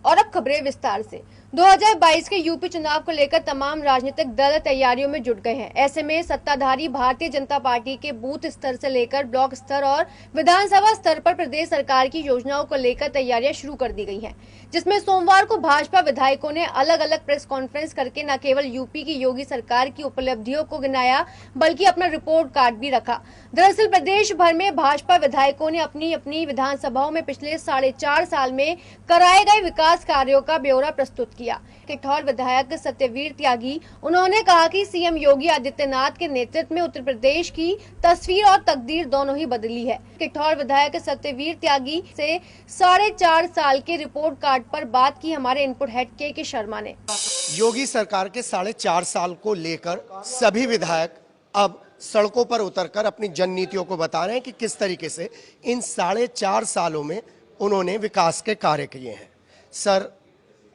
और अब खबरें विस्तार से। 2022 के यूपी चुनाव को लेकर तमाम राजनीतिक दल तैयारियों में जुट गए हैं। ऐसे में सत्ताधारी भारतीय जनता पार्टी के बूथ स्तर से लेकर ब्लॉक स्तर और विधानसभा स्तर पर प्रदेश सरकार की योजनाओं को लेकर तैयारियां शुरू कर दी गई हैं, जिसमें सोमवार को भाजपा विधायकों ने अलग अलग प्रेस कॉन्फ्रेंस करके न केवल यूपी की योगी सरकार की उपलब्धियों को गिनाया, बल्कि अपना रिपोर्ट कार्ड भी रखा। दरअसल प्रदेश भर में भाजपा विधायकों ने अपनी अपनी विधानसभाओं में पिछले 4.5 साल में कराए गए विकास कार्यों का ब्यौरा प्रस्तुत किया। किठौर विधायक सत्यवीर त्यागी, उन्होंने कहा कि सीएम योगी आदित्यनाथ के नेतृत्व में उत्तर प्रदेश की तस्वीर और तकदीर दोनों ही बदली है। किठौर विधायक सत्यवीर त्यागी से 4.5 साल के रिपोर्ट कार्ड पर बात की हमारे इनपुट हेड के शर्मा ने। योगी सरकार के 4.5 साल को लेकर सभी विधायक अब सड़कों पर उतरकर अपनी जन नीतियों को बता रहे हैं कि किस तरीके से इन 4.5 सालों में उन्होंने विकास के कार्य किए हैं। सर,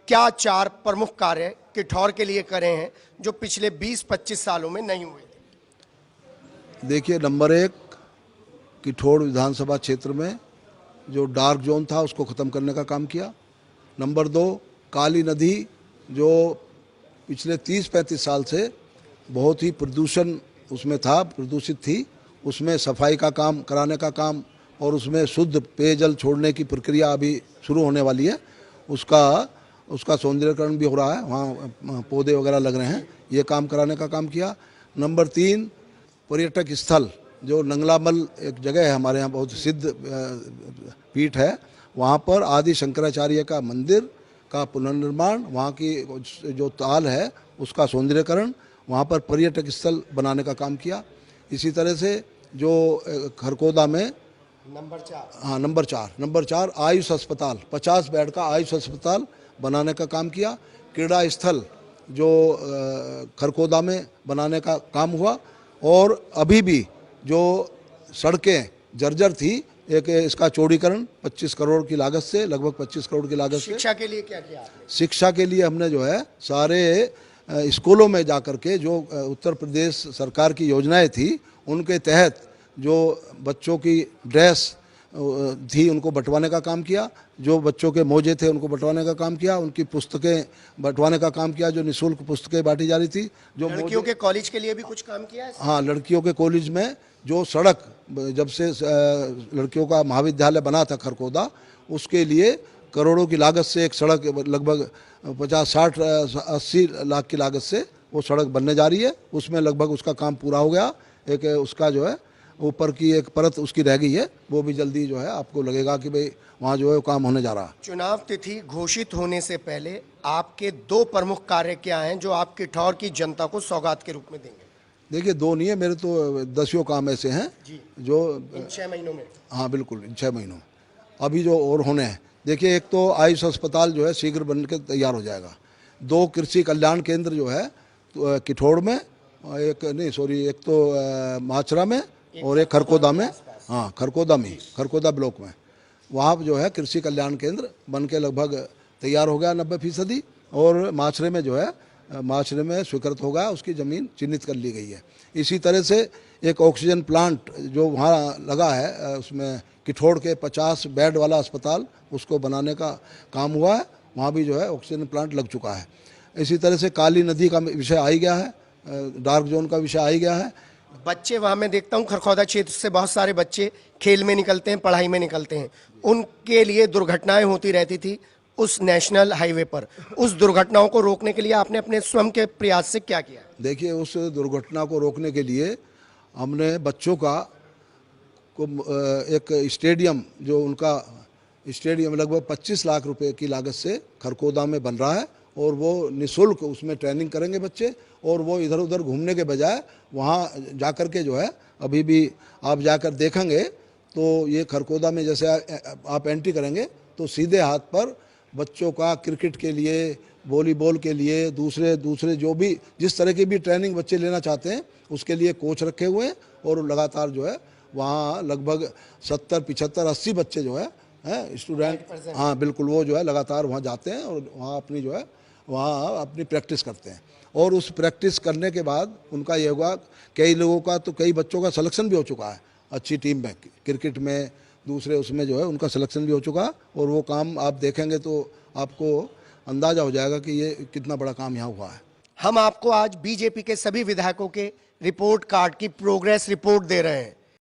क्या 4 प्रमुख कार्य किठौर के लिए करे हैं जो पिछले 20-25 सालों में नहीं हुए थे? देखिए, नंबर 1, किठौर विधानसभा क्षेत्र में जो डार्क जोन था उसको ख़त्म करने का काम किया। नंबर 2, काली नदी जो पिछले 30-35 साल से बहुत ही प्रदूषण उसमें था, प्रदूषित थी, उसमें सफाई का काम कराने का काम और उसमें शुद्ध पेयजल छोड़ने की प्रक्रिया अभी शुरू होने वाली है। उसका सौंदर्यीकरण भी हो रहा है, वहाँ पौधे वगैरह लग रहे हैं, ये काम कराने का काम किया। नंबर 3, पर्यटक स्थल जो नंगलामल एक जगह है हमारे यहाँ, बहुत सिद्ध पीठ है, वहाँ पर आदि शंकराचार्य का मंदिर का पुनर्निर्माण, वहाँ की जो ताल है उसका सौंदर्यीकरण, वहाँ पर पर्यटक स्थल बनाने का काम किया। इसी तरह से जो खरकोदा में नंबर 4 आयुष अस्पताल, 50 बेड का आयुष अस्पताल बनाने का काम किया। क्रीड़ा स्थल जो खरकोदा में बनाने का काम हुआ। और अभी भी जो सड़कें जर्जर थी, एक इसका चौड़ीकरण 25 करोड़ की लागत से, लगभग 25 करोड़ की लागत से। शिक्षा के लिए क्या किया आपने? शिक्षा के लिए हमने जो है सारे स्कूलों में जाकर के जो उत्तर प्रदेश सरकार की योजनाएं थी उनके तहत जो बच्चों की ड्रेस थी उनको बंटवाने का काम किया, जो बच्चों के मोजे थे उनको बंटवाने का काम किया, उनकी पुस्तकें बंटवाने का काम किया, जो निःशुल्क पुस्तकें बांटी जा रही थी। जो लड़कियों के कॉलेज के लिए भी कुछ काम किया है? हाँ, लड़कियों के कॉलेज में जो सड़क जब से लड़कियों का महाविद्यालय बना था खरकोदा, उसके लिए करोड़ों की लागत से एक सड़क, लगभग 50-60-80 लाख की लागत से वो सड़क बनने जा रही है। उसमें लगभग उसका काम पूरा हो गया। एक उसका जो है ऊपर की एक परत उसकी रह गई है, वो भी जल्दी जो है आपको लगेगा कि भाई वहाँ जो है वो काम होने जा रहा है। चुनाव तिथि घोषित होने से पहले आपके 2 प्रमुख कार्य क्या हैं जो आप किठौर की जनता को सौगात के रूप में देंगे? देखिए, 2 नहीं है मेरे, तो 10 काम ऐसे हैं जो इन 6 महीनों में। हाँ बिल्कुल, इन 6 महीनों में अभी जो और होने हैं। देखिए, एक तो आयुष अस्पताल जो है शीघ्र बन के तैयार हो जाएगा। 2 कृषि कल्याण केंद्र जो है किठौर में, एक तो माचरा में और एक खरकोदा में। हाँ, खरकोदा ब्लॉक में, वहाँ जो है कृषि कल्याण केंद्र बन के लगभग तैयार हो गया 90%। और माचरे में जो है, माचरे में स्वीकृत होगा, उसकी ज़मीन चिन्हित कर ली गई है। इसी तरह से एक ऑक्सीजन प्लांट जो वहाँ लगा है, उसमें किठौर के 50 बेड वाला अस्पताल, उसको बनाने का काम हुआ है, वहाँ भी जो है ऑक्सीजन प्लांट लग चुका है। इसी तरह से काली नदी का विषय आ ही गया है, डार्क जोन का विषय आ ही गया है। बच्चे वहाँ मैं देखता हूँ खरखौदा क्षेत्र से बहुत सारे बच्चे खेल में निकलते हैं, पढ़ाई में निकलते हैं, उनके लिए दुर्घटनाएं होती रहती थी उस नेशनल हाईवे पर। उस दुर्घटनाओं को रोकने के लिए आपने अपने स्वयं के प्रयास से क्या किया? देखिए, उस दुर्घटना को रोकने के लिए हमने बच्चों का एक स्टेडियम, जो उनका स्टेडियम लगभग 25 लाख रुपए की लागत से खरकोदा में बन रहा है, और वो निःशुल्क उसमें ट्रेनिंग करेंगे बच्चे, और वो इधर उधर घूमने के बजाय वहाँ जाकर के जो है, अभी भी आप जाकर देखेंगे तो ये खरकोदा में जैसे आप एंट्री करेंगे तो सीधे हाथ पर बच्चों का क्रिकेट के लिए, वॉलीबॉल के लिए, दूसरे जो भी जिस तरह की भी ट्रेनिंग बच्चे लेना चाहते हैं उसके लिए कोच रखे हुए हैं। और लगातार जो है वहाँ लगभग 70, 75, 80 बच्चे जो है स्टूडेंट, हाँ बिल्कुल, वो जो है लगातार वहाँ जाते हैं और वहाँ अपनी जो है वहाँ अपनी प्रैक्टिस करते हैं। और उस प्रैक्टिस करने के बाद उनका ये होगा, कई लोगों का तो कई बच्चों का सिलेक्शन भी हो चुका है अच्छी टीम में, क्रिकेट में, दूसरे उसमें जो है उनका सिलेक्शन भी हो चुका है। और वो काम आप देखेंगे तो आपको अंदाजा हो जाएगा कि ये कितना बड़ा काम यहाँ हुआ है। हम आपको आज बीजेपी के सभी विधायकों के रिपोर्ट कार्ड की प्रोग्रेस रिपोर्ट दे रहे हैं।